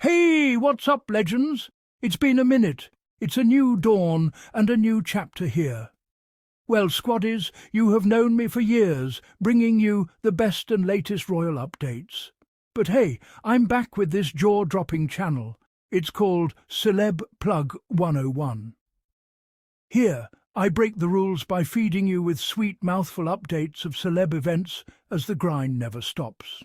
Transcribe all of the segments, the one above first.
Hey, what's up, legends? It's been a minute. It's a new dawn and a new chapter here. Well, squaddies, you have known me for years, bringing you the best and latest royal updates. But hey, I'm back with this jaw-dropping channel. It's called Celeb Plug 101. Here, I break the rules by feeding you with sweet mouthful updates of celeb events as the grind never stops.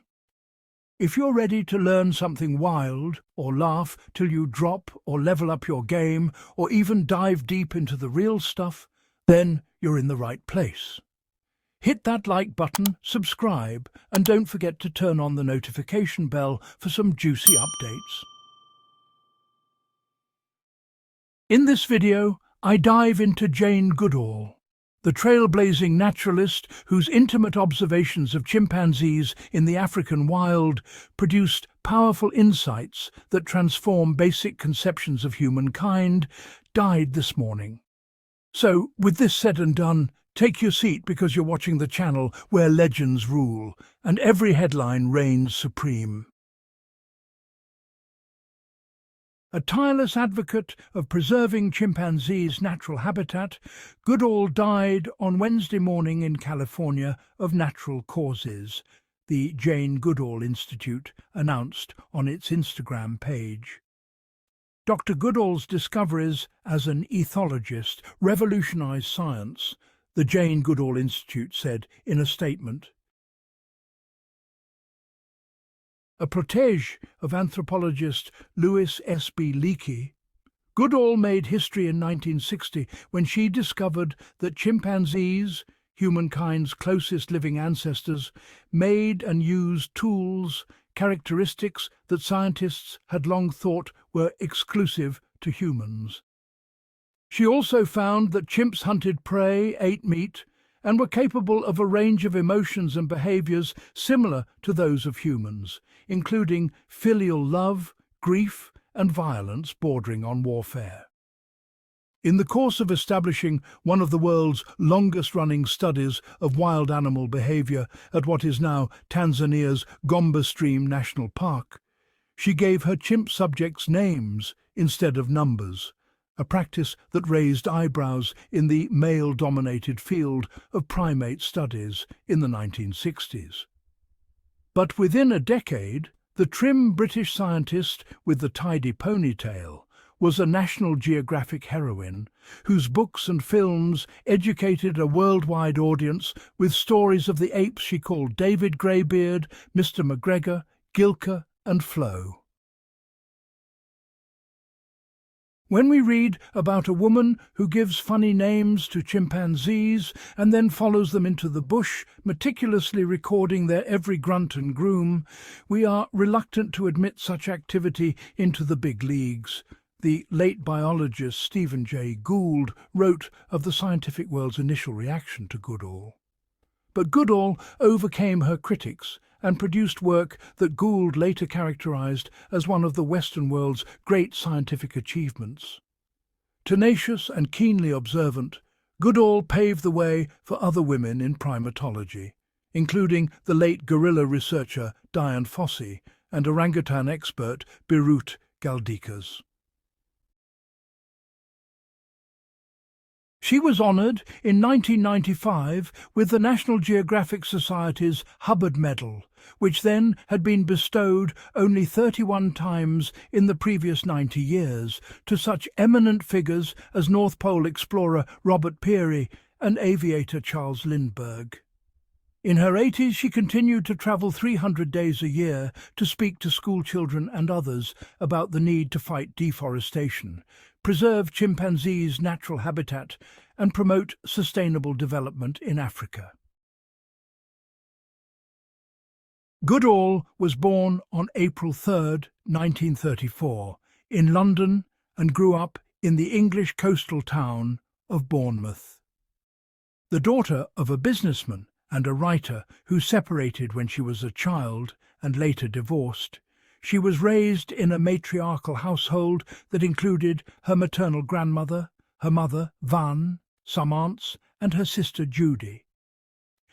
If you're ready to learn something wild, or laugh till you drop or level up your game, or even dive deep into the real stuff, then you're in the right place. Hit that like button, subscribe, and don't forget to turn on the notification bell for some juicy updates. In this video, I dive into Jane Goodall, the trailblazing naturalist whose intimate observations of chimpanzees in the African wild produced powerful insights that transform basic conceptions of humankind, died this morning. So, with this said and done, take your seat because you're watching the channel where legends rule and every headline reigns supreme. A tireless advocate of preserving chimpanzees' natural habitat, Goodall died on Wednesday morning in California of natural causes, the Jane Goodall Institute announced on its Instagram page. Dr. Goodall's discoveries as an ethologist revolutionized science, the Jane Goodall Institute said in a statement. A protege of anthropologist Louis S.B. Leakey, Goodall made history in 1960 when she discovered that chimpanzees, humankind's closest living ancestors, made and used tools, characteristics that scientists had long thought were exclusive to humans. She also found that chimps hunted prey, ate meat, and were capable of a range of emotions and behaviors similar to those of humans, including filial love, grief, and violence bordering on warfare. In the course of establishing one of the world's longest-running studies of wild animal behavior at what is now Tanzania's Gombe Stream National Park, she gave her chimp subjects names instead of numbers, a practice that raised eyebrows in the male-dominated field of primate studies in the 1960s. But within a decade, the trim British scientist with the tidy ponytail was a National Geographic heroine whose books and films educated a worldwide audience with stories of the apes she called David Greybeard, Mr. McGregor, Gilka and Flo. When we read about a woman who gives funny names to chimpanzees and then follows them into the bush, meticulously recording their every grunt and groom, we are reluctant to admit such activity into the big leagues. The late biologist Stephen Jay Gould wrote of the scientific world's initial reaction to Goodall. But Goodall overcame her critics and produced work that Gould later characterized as one of the Western world's great scientific achievements. Tenacious and keenly observant, Goodall paved the way for other women in primatology, including the late gorilla researcher Dian Fossey and orangutan expert Birut Galdikas. She was honoured in 1995 with the National Geographic Society's Hubbard Medal, which then had been bestowed only 31 times in the previous 90 years to such eminent figures as North Pole explorer Robert Peary and aviator Charles Lindbergh. In her 80s, she continued to travel 300 days a year to speak to schoolchildren and others about the need to fight deforestation, preserve chimpanzees' natural habitat, and promote sustainable development in Africa. Goodall was born on April 3, 1934, in London and grew up in the English coastal town of Bournemouth. The daughter of a businessman and a writer who separated when she was a child and later divorced, she was raised in a matriarchal household that included her maternal grandmother, her mother, Van, some aunts, and her sister Judy.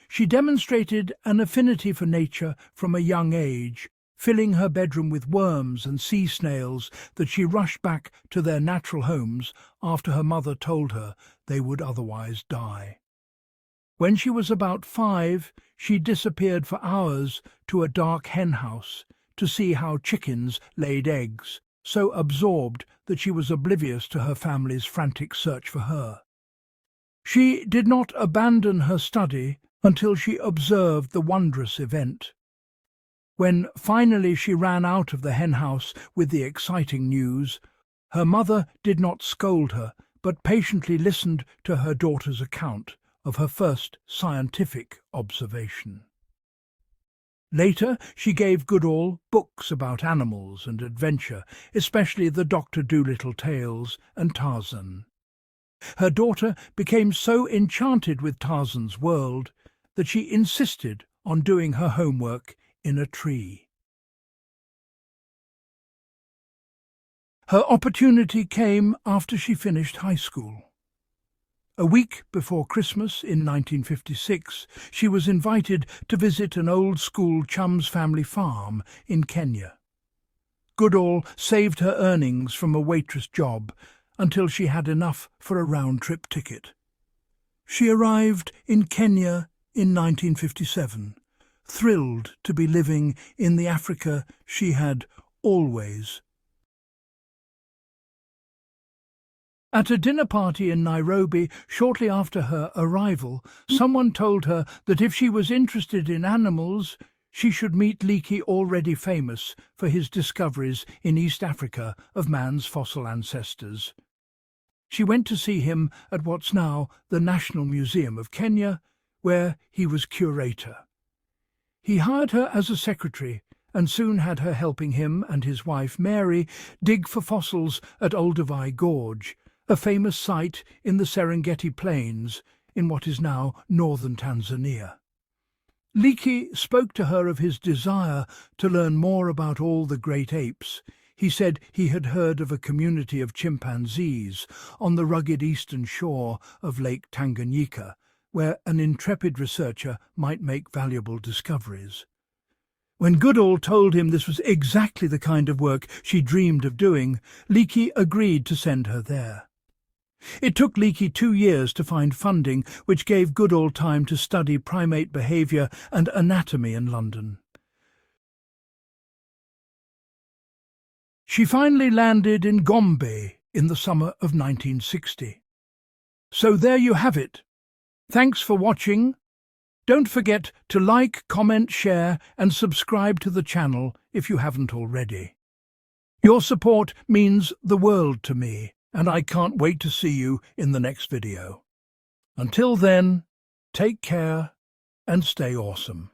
She demonstrated an affinity for nature from a young age, filling her bedroom with worms and sea snails that she rushed back to their natural homes after her mother told her they would otherwise die. When she was about 5, she disappeared for hours to a dark hen house to see how chickens laid eggs, so absorbed that she was oblivious to her family's frantic search for her. She did not abandon her study until she observed the wondrous event. When finally she ran out of the henhouse with the exciting news, her mother did not scold her, but patiently listened to her daughter's account of her first scientific observation. Later, she gave Goodall books about animals and adventure, especially the Dr. Dolittle tales and Tarzan. Her daughter became so enchanted with Tarzan's world that she insisted on doing her homework in a tree. Her opportunity came after she finished high school. A week before Christmas in 1956, she was invited to visit an old-school Chums family farm in Kenya. Goodall saved her earnings from a waitress job until she had enough for a round-trip ticket. She arrived in Kenya in 1957, thrilled to be living in the Africa she had always. At a dinner party in Nairobi shortly after her arrival, someone told her that if she was interested in animals, she should meet Leakey, already famous for his discoveries in East Africa of man's fossil ancestors. She went to see him at what's now the National Museum of Kenya, where he was curator. He hired her as a secretary and soon had her helping him and his wife Mary dig for fossils at Olduvai Gorge, a famous site in the Serengeti Plains in what is now northern Tanzania. Leakey spoke to her of his desire to learn more about all the great apes. He said he had heard of a community of chimpanzees on the rugged eastern shore of Lake Tanganyika, where an intrepid researcher might make valuable discoveries. When Goodall told him this was exactly the kind of work she dreamed of doing, Leakey agreed to send her there. It took Leakey 2 years to find funding, which gave Goodall time to study primate behaviour and anatomy in London. She finally landed in Gombe in the summer of 1960. So there you have it. Thanks for watching. Don't forget to like, comment, share and subscribe to the channel if you haven't already. Your support means the world to me, and I can't wait to see you in the next video. Until then, take care and stay awesome.